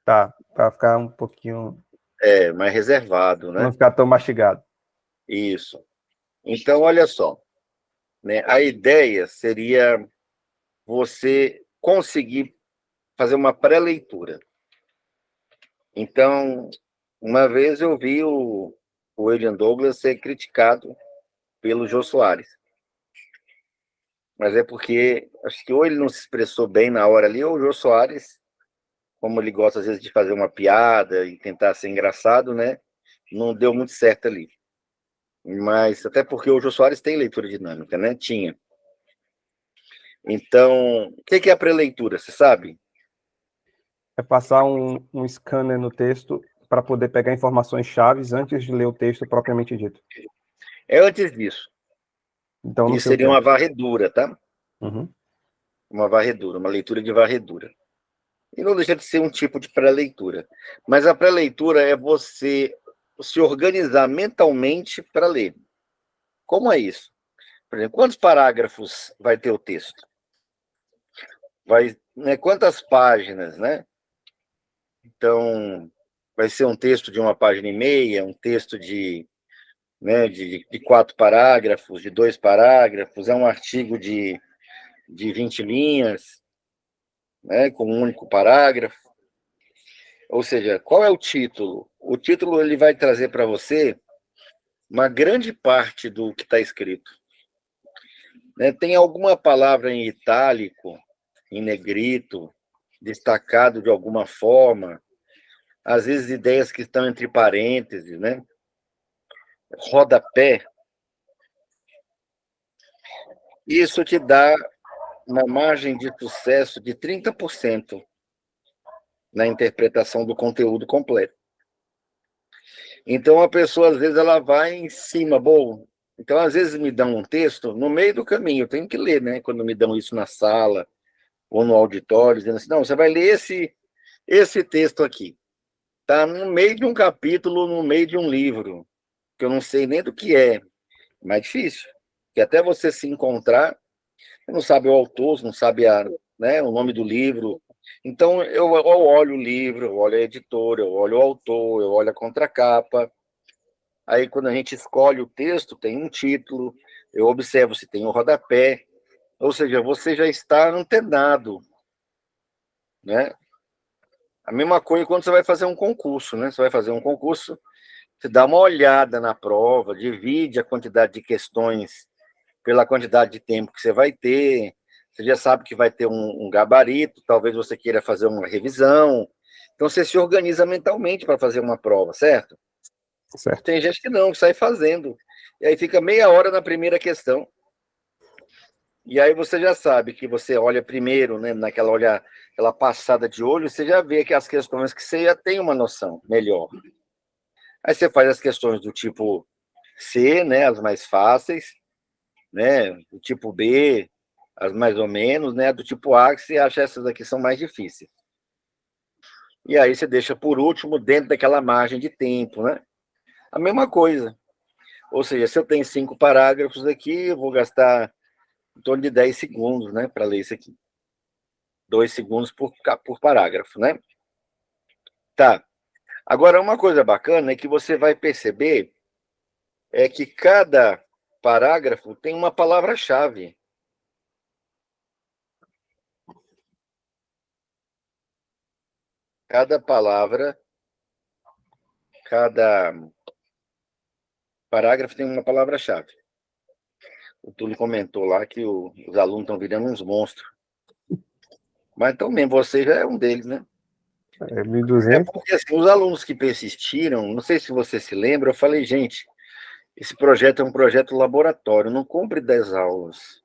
Tá, para ficar um pouquinho... mais reservado, né? Não ficar tão mastigado. Isso. Então, olha só, né? A ideia seria você conseguir fazer uma pré-leitura. Então, uma vez eu vi o William Douglas ser criticado pelo Jô Soares. Mas é porque, acho que ou ele não se expressou bem na hora ali, ou o Jô Soares, como ele gosta às vezes de fazer uma piada e tentar ser engraçado, né? Não deu muito certo ali. Mas até porque o Jô Soares tem leitura dinâmica, né? Tinha. Então, o que é a pré-leitura, você sabe? É passar um scanner no texto para poder pegar informações chaves antes de ler o texto propriamente dito. É antes disso. Então, não Isso sei o que seria é. uma varredura, tá? Uhum. Uma varredura, uma leitura de varredura. E não deixa de ser um tipo de pré-leitura. Mas a pré-leitura é você se organizar mentalmente para ler. Como é isso? Por exemplo, quantos parágrafos vai ter o texto? Né, quantas páginas, né? Então, vai ser um texto de 1,5 páginas, um texto né, de 4 parágrafos, de 2 parágrafos, é um artigo de 20 linhas, né, com um único parágrafo. Ou seja, qual é o título? O título ele vai trazer para você uma grande parte do que está escrito. Né? Tem alguma palavra em itálico, em negrito, destacado de alguma forma, às vezes ideias que estão entre parênteses, né? Rodapé. Isso te dá uma margem de sucesso de 30% na interpretação do conteúdo completo. Então, a pessoa, às vezes, ela vai em cima, bom, então, às vezes, me dão um texto no meio do caminho, eu tenho que ler, né? Quando me dão isso na sala ou no auditório, dizendo assim, não, você vai ler esse texto aqui. Está no meio de um capítulo, no meio de um livro, que eu não sei nem do que é, mais difícil. Que até você se encontrar, você não sabe o autor, você não sabe né, o nome do livro. Então, eu olho o livro, eu olho a editora, eu olho o autor, eu olho a contracapa. Aí, quando a gente escolhe o texto, tem um título, eu observo se tem o rodapé, ou seja, você já está antenado, né? A mesma coisa quando você vai fazer um concurso, né? Você vai fazer um concurso, você dá uma olhada na prova, divide a quantidade de questões pela quantidade de tempo que você vai ter, você já sabe que vai ter um gabarito, talvez você queira fazer uma revisão, então você se organiza mentalmente para fazer uma prova, certo? Certo. Tem gente que não, que sai fazendo, e aí fica meia hora na primeira questão, e aí você já sabe que você olha primeiro, né, aquela passada de olho, você já vê que as questões que você já tem uma noção melhor. Aí você faz as questões do tipo C, né, as mais fáceis, né, do tipo B, as mais ou menos, né, do tipo A, que você acha essas aqui são mais difíceis. E aí você deixa por último dentro daquela margem de tempo, né? A mesma coisa. Ou seja, se eu tenho 5 parágrafos aqui, eu vou gastar em torno de 10 segundos, né, para ler isso aqui. 2 segundos por parágrafo, né? Tá. Agora, uma coisa bacana é que você vai perceber é que cada parágrafo tem uma palavra-chave. Cada palavra, cada parágrafo tem uma palavra-chave. O Túlio comentou lá que os alunos estão virando uns monstros. Mas então mesmo, você já é um deles, né? É É 1.200. porque assim, os alunos que persistiram, não sei se você se lembra, eu falei, gente, esse projeto é um projeto laboratório, não compre 10 aulas.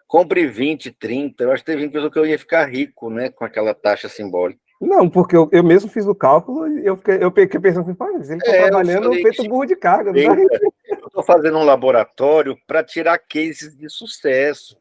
Compre 20, 30. Eu acho que teve uma pessoa que eu ia ficar rico, né, com aquela taxa simbólica. Não, porque eu mesmo fiz o cálculo e eu fiquei pensando assim, mas ele está Eu trabalhando falei, feito burro de carga, não dá? eu estou fazendo um laboratório para tirar cases de sucesso.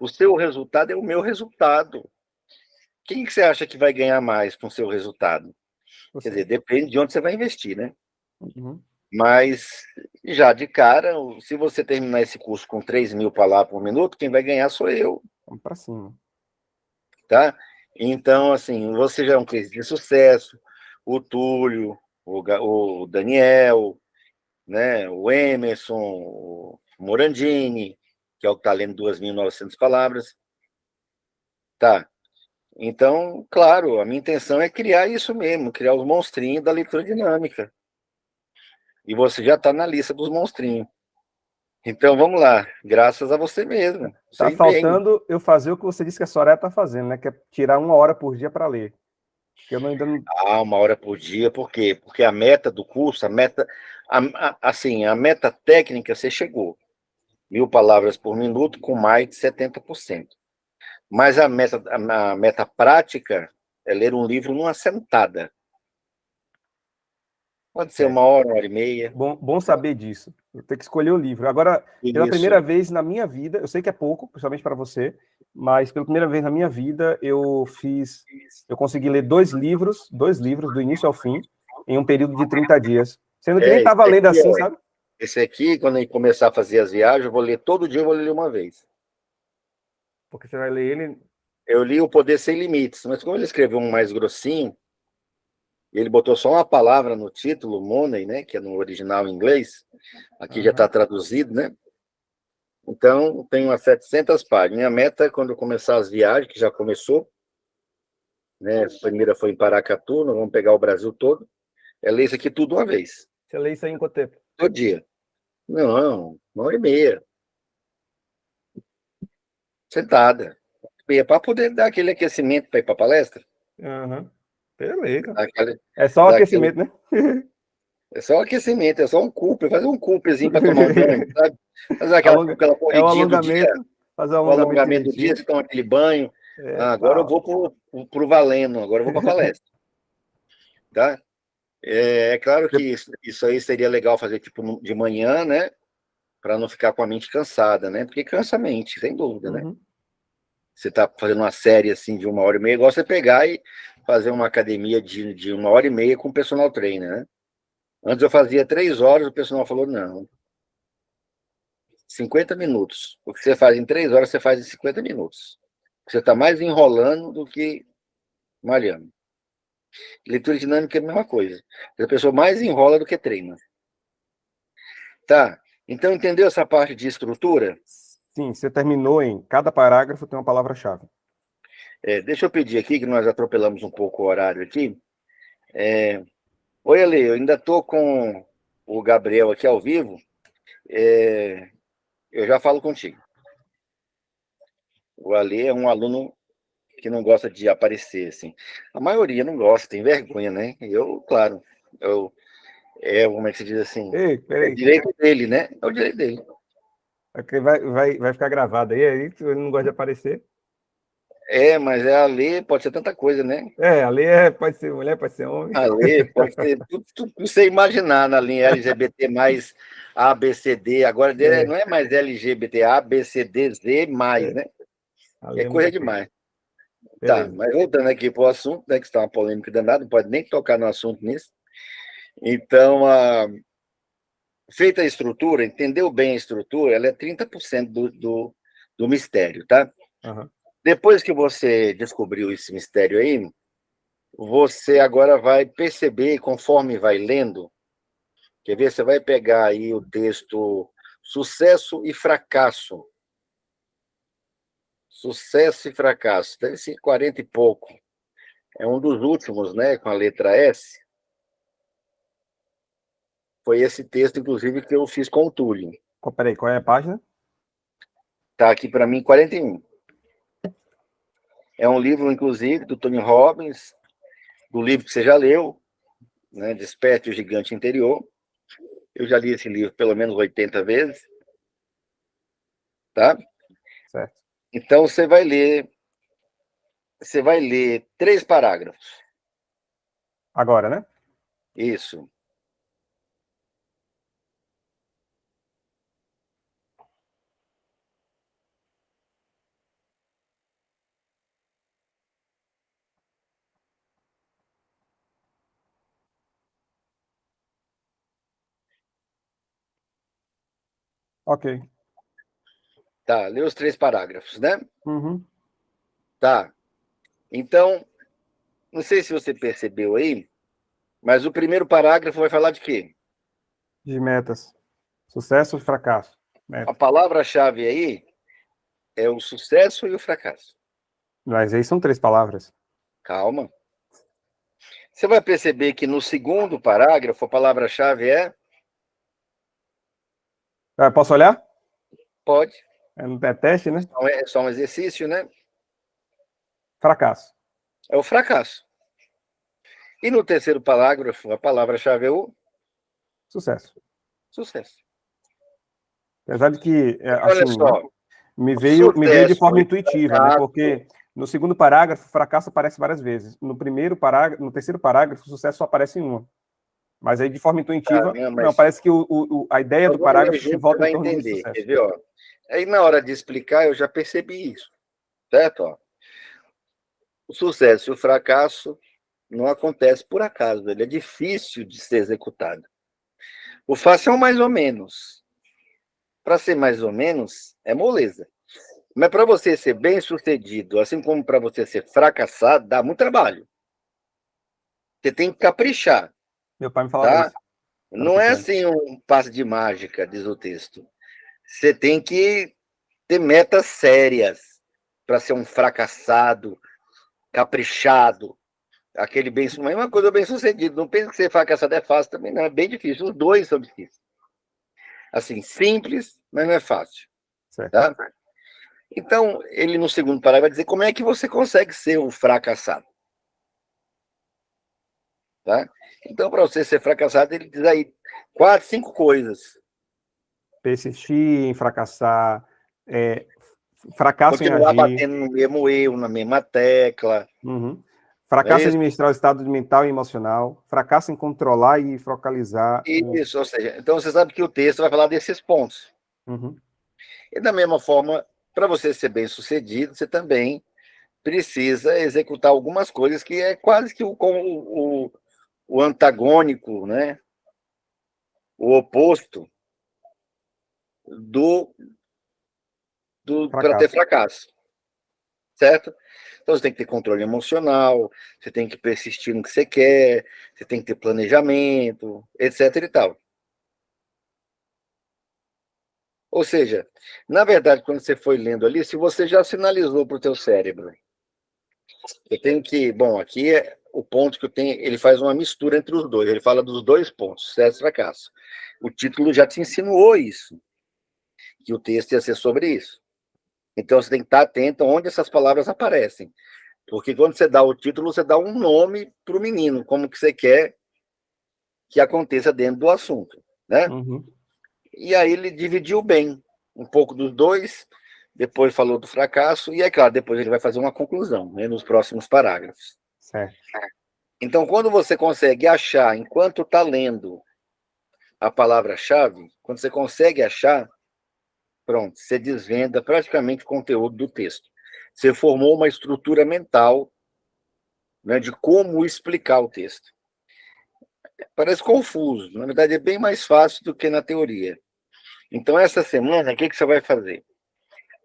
O seu resultado é o meu resultado. Quem que você acha que vai ganhar mais com o seu resultado? Quer Você. dizer, depende de onde você vai investir, né? Uhum. Mas, já de cara, se você terminar esse curso com 3.000 palavras por minuto, quem vai ganhar sou eu, Vamos para cima. tá? Então, assim, você já é um case de sucesso, o Túlio, o Daniel, né, o Emerson, o Morandini, que é o que está lendo 2.900 palavras. Tá. Então, claro, a minha intenção é criar isso mesmo, criar os monstrinhos da leitura dinâmica. E você já está na lista dos monstrinhos. Então, vamos lá. Graças a você mesmo. Seu Tá empenho. faltando eu fazer o que você disse que a Soraya tá fazendo, né? Que é tirar 1 hora por dia para ler. Que eu ainda não. Ah, 1 hora por dia, por quê? Porque a meta do curso, assim, a meta técnica, você chegou. 1.000 palavras por minuto com mais de 70%. Mas a meta prática é ler um livro numa sentada. Pode ser É, 1 hora, 1 hora e meia. bom saber disso. Eu tenho que escolher o livro. Agora, pela Isso. primeira vez na minha vida, eu sei que é pouco, principalmente para você, mas pela primeira vez na minha vida, eu consegui ler dois livros do início ao fim, em um período de 30 dias. Sendo que nem Esse estava lendo aqui, assim, ó. sabe? Esse aqui, quando eu começar a fazer as viagens, eu vou ler todo dia, eu vou ler uma vez. Porque você vai ler ele. Eu li O Poder Sem Limites, mas como ele escreveu um mais grossinho, e ele botou só uma palavra no título, money, né, que é no original em inglês, aqui já está Aham. traduzido, né? Então, tem umas 700 páginas. Minha meta é quando eu começar as viagens, que já começou, né? A primeira foi em Paracatu, nós vamos pegar o Brasil todo, é ler isso aqui tudo uma vez, Você lê isso aí em quanto tempo? todo dia. Não, 1 hora e meia, sentada. Para poder dar aquele aquecimento para ir para a palestra. Aham. Beleza. Aquela, É só o daquele, aquecimento, né? é só aquecimento, é só um Cooper, fazer um Cooperzinho para tomar um banho, sabe? Fazer aquela É o corridinha do dia, alongamento, fazer o o alongamento alongamento do dia, direitinho. você toma aquele banho. É, Ah, agora eu tal. vou pro Valendo, agora eu vou para a palestra, tá? É claro que isso aí seria legal fazer tipo de manhã, né? Para não ficar com a mente cansada, né? Porque cansa a mente, sem dúvida, né? Uhum. Você está fazendo uma série assim de 1 hora e meia, igual você pegar e fazer uma academia de 1 hora e meia com personal trainer, né? Antes eu fazia 3 horas, o pessoal falou, não, 50 minutos. O que você faz em 3 horas, você faz em 50 minutos. Você está mais enrolando do que malhando. Leitura dinâmica é a mesma coisa. A pessoa mais enrola do que treina. Tá? Então, entendeu essa parte de estrutura? Sim, você terminou em cada parágrafo tem uma palavra-chave. Deixa eu pedir aqui, que nós atropelamos um pouco o horário aqui. Oi, Ale, eu ainda estou com o Gabriel aqui ao vivo. Eu já falo contigo. O Ale é um aluno que não gosta de aparecer, assim. A maioria não gosta, tem vergonha, né? Eu, claro, como é que se diz assim? Ei, É peraí. direito dele, né? É o direito dele. Aqui vai ficar gravado aí ele não gosta de aparecer. Mas a lei pode ser tanta coisa, né? É, ali pode ser mulher, pode ser homem. A lei pode ser tudo que você imaginar na linha LGBT mais ABCD. Agora dele É, não é mais LGBT, ABCDZ mais, é, né? ali É é coisa muita coisa. demais. Tá, Beleza. mas voltando aqui para o assunto, né, que está uma polêmica danada, não pode nem tocar no assunto nisso. Então, feita a estrutura, entendeu bem a estrutura, ela é 30% do mistério, tá? Aham. Depois que você descobriu esse mistério aí, você agora vai perceber, conforme vai lendo, quer ver? Você vai pegar aí o texto Sucesso e Fracasso. Sucesso e Fracasso, deve ser 40 e pouco. É um dos últimos, né, com a letra S. Foi esse texto, inclusive, que eu fiz com o Túlio. Peraí, qual é a página? Está aqui para mim 41. É um livro, inclusive, do Tony Robbins, do livro que você já leu, né, Desperte o Gigante Interior. Eu já li esse livro pelo menos 80 vezes, tá? Certo. Então você vai ler 3 parágrafos. Agora, né? Isso. Ok. Tá, lê os 3 parágrafos, né? Uhum. Tá. Então, não sei se você percebeu aí, mas o primeiro parágrafo vai falar de quê? De metas. Sucesso e fracasso. A Meta. palavra-chave aí é o sucesso e o fracasso. Mas aí são 3 palavras. Calma. Você vai perceber que no segundo parágrafo a palavra-chave é Posso olhar? pode. Não é teste, né? É só um exercício, né? Fracasso. É o fracasso. E no terceiro parágrafo, a palavra-chave é o Sucesso. sucesso. Apesar de que, Olha assim, só, me veio de sucesso forma e intuitiva, né? fracasso. Porque no segundo parágrafo, fracasso aparece várias vezes. No terceiro parágrafo, o sucesso só aparece em uma. Mas aí, de forma intuitiva, Né, não, mas parece que a ideia do vamos ler parágrafo se junto, você volta em vai torno de entender. sucesso. Quer ver, ó? Aí na hora de explicar, eu já percebi isso, certo? Ó, o sucesso e o fracasso não acontece por acaso, ele é difícil de ser executado. O fácil é um mais ou menos. Para ser mais ou menos, é moleza. Mas para você ser bem-sucedido, assim como para você ser fracassado, dá muito trabalho. Você tem que caprichar, Meu pai me falava tá? isso quando Não é pequeno. assim um passe de mágica, diz o texto. Você tem que ter metas sérias para ser um fracassado, caprichado, aquele bem, mas uma coisa bem sucedido. Não pense que ser fracassado é fácil também, não. É bem difícil. Os dois são difíceis. Assim, simples, mas não é fácil. Certo. Tá? Então, ele no segundo parágrafo vai dizer como é que você consegue ser um fracassado. Tá? Então, para você ser fracassado, ele diz aí 4, 5 coisas. Persistir em fracassar, fracasso em Continuar agir, batendo no mesmo erro, na mesma tecla. Não é fracasso em isso? administrar o estado mental e emocional, fracasso em controlar e focalizar. Isso, ou seja, então você sabe que o texto vai falar desses pontos. Uhum. E da mesma forma, para você ser bem sucedido, você também precisa executar algumas coisas que é quase que o antagônico, né? O oposto do, para ter Fracasso. fracasso, certo? Então você tem que ter controle emocional, você tem que persistir no que você quer, você tem que ter planejamento, etc. e tal. Ou seja, na verdade, quando você foi lendo ali, se você já sinalizou para o teu cérebro, eu tenho que, bom, aqui é o ponto que eu tenho, ele faz uma mistura entre os dois, ele fala dos dois pontos, sucesso e fracasso. O título já te insinuou isso, que o texto ia ser sobre isso. Então você tem que estar atento onde essas palavras aparecem. Porque quando você dá o título, você dá um nome para o menino, como que você quer que aconteça dentro do assunto, né? Uhum. E aí ele dividiu bem, um pouco dos dois, depois falou do fracasso, e é claro, depois ele vai fazer uma conclusão, né, nos próximos parágrafos. Certo. Então, quando você consegue achar, enquanto está lendo a palavra-chave, quando você consegue achar, pronto, você desvenda praticamente o conteúdo do texto. Você formou uma estrutura mental, né, de como explicar o texto. Parece confuso, na verdade é bem mais fácil do que na teoria. Então, essa semana, o que você vai fazer?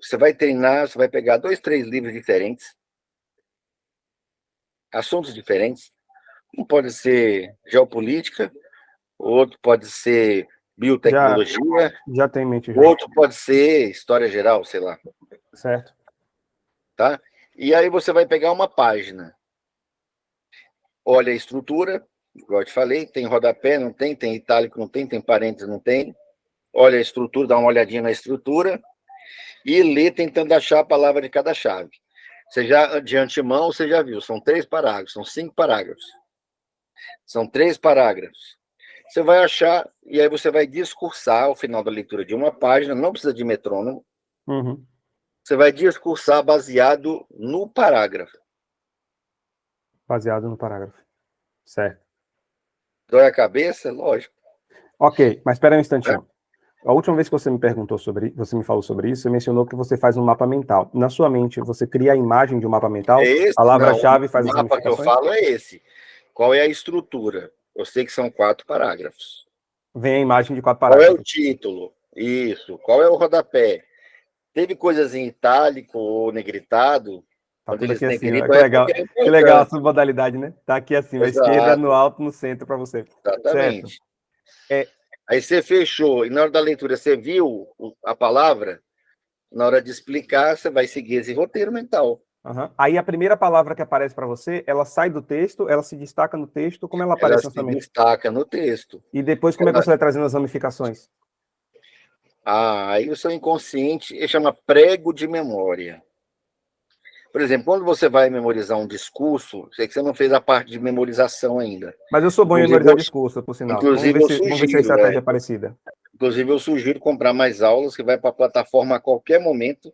Você vai treinar, você vai pegar 2, 3 livros diferentes, assuntos diferentes. Um pode ser geopolítica, o outro pode ser Já, biotecnologia, já tem em mente o já. outro pode ser história geral, sei lá, Certo. tá? E aí você vai pegar uma página, olha a estrutura, igual eu te falei, tem rodapé, não tem, tem itálico, não tem, tem parênteses, não tem. Olha a estrutura, dá uma olhadinha na estrutura e lê tentando achar a palavra de cada chave. Você já, de antemão, você já viu, são 3 parágrafos, são 5 parágrafos. São 3 parágrafos. Você vai achar, e aí você vai discursar ao final da leitura de uma página, não precisa de metrônomo, Uhum. você vai discursar baseado no parágrafo. Baseado no parágrafo. Certo. Dói a cabeça? Lógico. Ok, mas espera um Né? instantinho. A última vez que você me perguntou sobre, você me falou sobre isso, você mencionou que você faz um mapa mental. Na sua mente, você cria a imagem de um mapa É mental, esse? Não, palavra-chave o faz as mapa que eu ramificações? falo é esse. Qual é a estrutura? Eu sei que são 4 parágrafos. Vem a imagem de 4 Qual é o parágrafos. título? Isso. Qual é o rodapé? Teve coisas em itálico ou negritado? Tá Quando tudo eles aqui têm assim, ó. equilíbrio, Que é legal. porque é Que legal a importante. sua modalidade, né? Tá aqui assim, à esquerda, no Exato, alto, no centro para você. Certo. exatamente. É, Aí você fechou, e na hora da leitura você viu a palavra, na hora de explicar, você vai seguir esse roteiro mental. aham. Aí a primeira palavra que aparece para você, ela sai do texto, ela se destaca no texto, como ela Ela aparece na se sua mente? destaca no texto. E depois, como é que Ela, você vai trazendo as ramificações? aí o seu inconsciente ele chama prego de memória. Por exemplo, quando você vai memorizar um discurso, sei que você não fez a parte de memorização ainda. Mas eu sou bom em Inclusive, memorizar discurso, por sinal. inclusive eu Vamos ver se a sugiro, estratégia é parecida. inclusive eu sugiro comprar mais aulas, que vai para a plataforma a qualquer momento.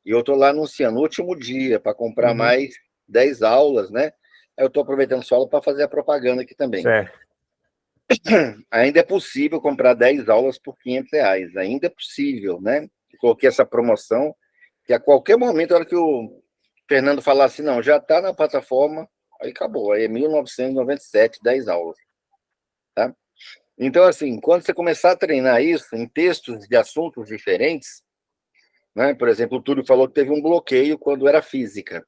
E eu estou lá anunciando o último dia para comprar Uhum. mais 10 aulas, né? Aí eu estou aproveitando só para fazer a propaganda aqui também. Certo. Ainda é possível comprar 10 aulas por R$ 500. Ainda é possível, né? Eu coloquei essa promoção, que a qualquer momento, na hora que o Fernando falar assim, não, já está na plataforma, aí acabou. Aí é 1997, 10 aulas. Tá? Então, assim, quando você começar a treinar isso em textos de assuntos diferentes, né? Por exemplo, o Túlio falou que teve um bloqueio quando era física.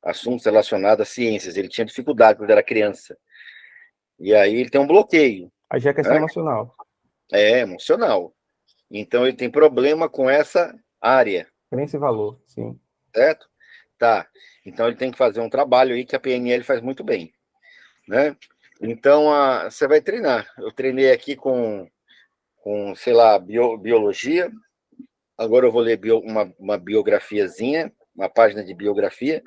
Assuntos relacionados a ciências. Ele tinha dificuldade quando era criança. E aí ele tem um bloqueio, Aí já é questão né? emocional. É emocional. Então ele tem problema com essa área, Crença e valor, sim. certo? Tá. Então ele tem que fazer um trabalho aí que a PNL faz muito bem, né? Então você vai treinar. Eu treinei aqui com sei lá, biologia. Agora eu vou ler uma biografiazinha, uma página de biografia.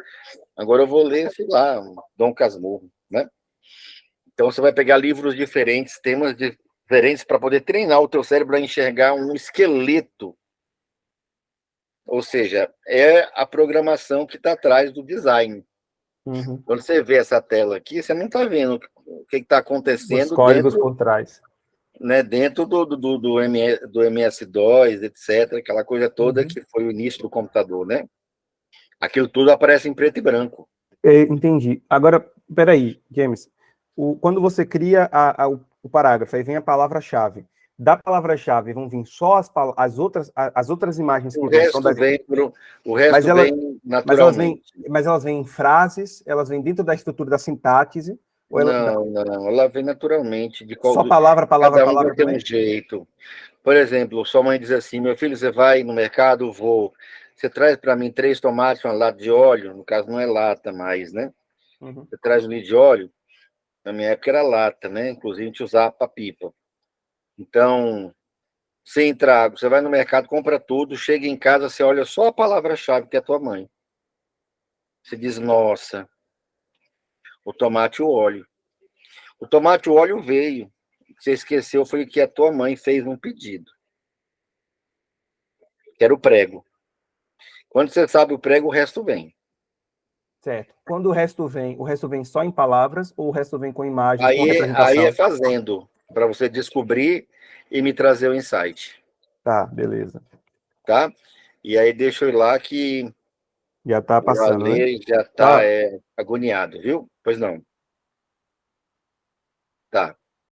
Agora eu vou ler, sei lá, um Dom Casmurro, né? Então você vai pegar livros diferentes, temas diferentes para poder treinar o teu cérebro a enxergar um esqueleto. Ou seja, é a programação que está atrás do design. Uhum. Quando você vê essa tela aqui, você não está vendo o que está Os acontecendo códigos dentro, por trás. né, dentro do MS-DOS, etc., aquela coisa toda Uhum. que foi o início do computador, né? Aquilo tudo aparece em preto e branco. Entendi. Agora, peraí, James. Quando você cria o parágrafo, aí vem a palavra-chave. Da palavra-chave vão vir só as outras imagens O que vêm. São resto das, vem, o mas, resto ela, vem mas, elas vêm, naturalmente. mas elas vêm em frases, elas vêm dentro da estrutura da sintaxe, ou Não, não, ela vem naturalmente, só palavra, palavra, cada um vai palavra ter um também? jeito. Por exemplo, sua mãe diz assim: meu filho, você vai no mercado? Vou. Você traz para mim 3 tomates, uma lata de óleo, no caso não é lata mais, né? Uhum. Você traz 1 litro de óleo, na minha época era lata, né? Inclusive a gente usava para pipa. Então, sem trago, você vai no mercado, compra tudo, chega em casa, você olha só a palavra-chave que é a tua mãe. Você diz: nossa, o tomate e o óleo. O tomate e o óleo veio. O que você esqueceu foi que a tua mãe fez um pedido, que era o prego. Quando você sabe o prego, o resto vem. Certo. Quando o resto vem só em palavras ou o resto vem com imagens, com Aí é representação? fazendo, para você descobrir e me trazer o insight, Tá, beleza. tá? E aí deixa eu ir lá que Já tá o passando, né? Ale já está Tá. agoniado, viu? Pois não. Tá.